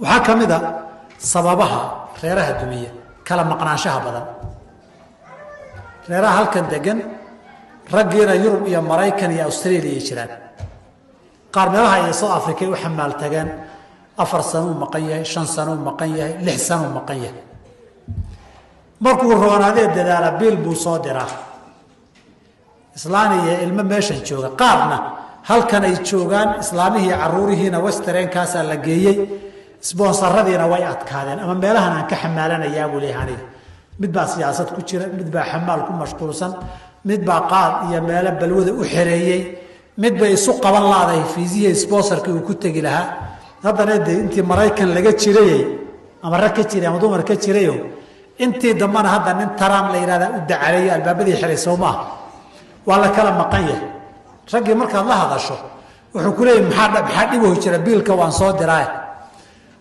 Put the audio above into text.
waxaa ka mid a sababaha reeraha dumiya kala maqnaanshaha badan. reeraha halkan degan raggiina Yurub iyo Maraykan iyo Australia jiraan, qaar meelaha iyo South Africa u xamaal tageen 4 sano maqan yahay, 5 sano maqan yahay, 6 sano maqan yahay. markuu roonaadee dadaala bil buu soo diraa islaaniya ilmo meeshan jooga, qaarna halkan ay joogaan islaamihii caruurihiina westernkaas la geeyay, sponsoradiina way adkaadeen ama meelahan aan ka xamaalanayaa buu leeyahay. mid baa siyaasad ku jira, mid baa xamaal ku mashquulsan, mid baa qaad iyo meelo balwada u xereeyay, mid bay isu qaban laaday fiisiya sponsorkii uu ku tagi lahaa. haddana intii Maraykan laga jiray ama rag ka jiray ama dumar ka jirayo intii dambana hadda nin Trump la yiraahdo u dacareeyay albaabadii xiray Soomaa waa la kala maqan yahay. raggii markaad la hadasho wuxuu ku leeyahay maxaa dhib jira biilka waan soo diraa